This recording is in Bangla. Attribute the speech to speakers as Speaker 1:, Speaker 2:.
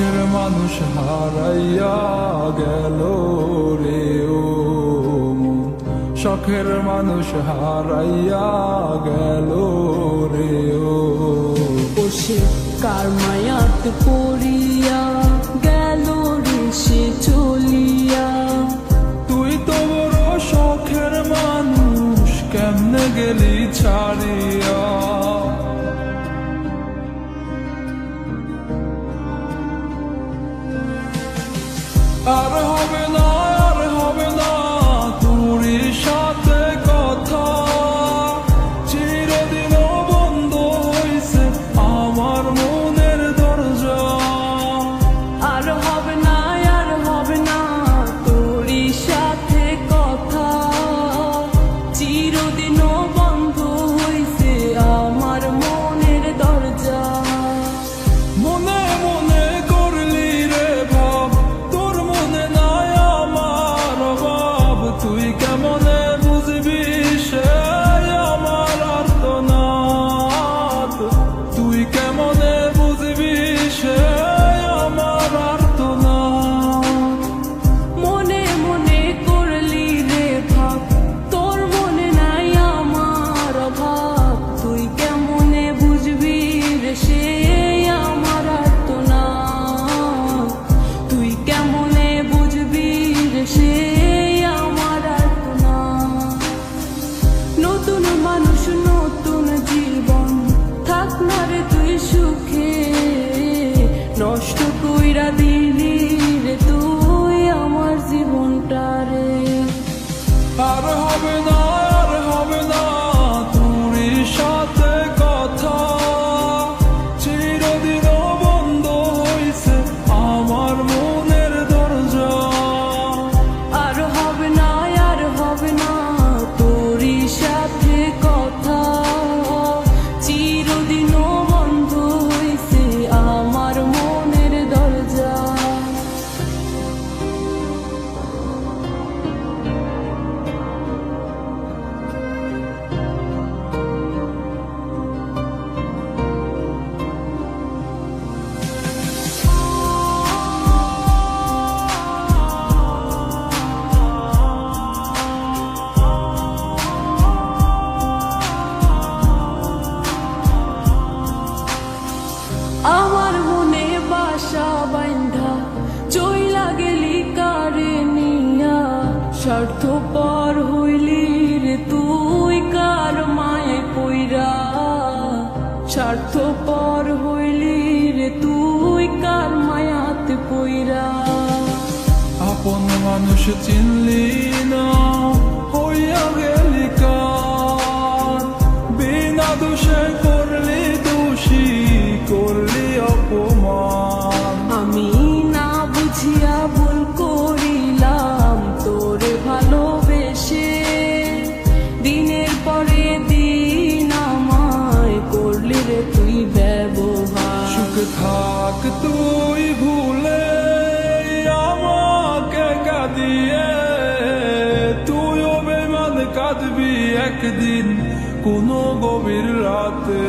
Speaker 1: শখের মানুষ হারাইয়া গেল রে ও মন, শখের মানুষ হারাইয়া গেল রে ও।
Speaker 2: সে কার মায়াত পড়িয়া গেল রে সে চলিয়া।
Speaker 1: তুই তো বড় শখের মানুষ, কেমনে গেলি ছাড়িয়া। আর হবে না, আর হবে না তোরই সাথে কথা, চিরদিন বন্ধ হইছে আমার মনের দরজা।
Speaker 2: আর হবে না, আর হবে না তোরই সাথে কথা, চিরদিনও বন্ধ হইছে আমার মনের দরজা।
Speaker 1: মনে মনে করলি রে ভাব, তোর মনে নাই আমার অভাব। তুই কেমনে বুঝবি সে আমার আর্তনাদ, তুই কেমনে বুঝবি সে আমার আর্তনাদ।
Speaker 2: মনে মনে করলি রে ভাব, তোর মনে নাই আমার অভাব। তুই কেমনে বুঝবি রে সে আমার আর্তনাদ, তুই কেমনে বুঝবি রে সে আমার আর্তনাদ। নতুন মানুষ নতুন জীবন, থাক না রে তুই সুখে, নষ্ট কইরা দিলি রে তুই আমার জীবনটা রে।
Speaker 1: আর হবে না, আর হবে না তোরই সাথে কথা, চিরদিন বন্ধ হইছে আমার মনের দরজা।
Speaker 2: আর হবে না, আর হবে না তোরই সাথে কথা, চিরদিনও বন্ধ হইছে আমার মনের দরজা। আমার মনে বাসা বাইন্ধা চইলা গেলি কারে নিয়া, স্বার্থপর হইলি রে তুই কার মায়ে পইরা। স্বার্থপর হইলি রে তুই কার মায়াতে পইরা।
Speaker 1: আপন মানুষ চিনলি না, হইয়া গেলি কার, বিনা দোষে করলি দোষী, করলি অপমান।
Speaker 2: আমি না বুঝিয়া ভুল করিলাম তোরে ভালোবেসে, দিনের পরে দিন আমায় করলি রে তুই ব্যবহার।
Speaker 1: সুখে থাক তুই ভুলে আমাকে কাঁদিয়ে, তুইও বেমান কাঁদবি একদিন কোনো গভীর রাতে।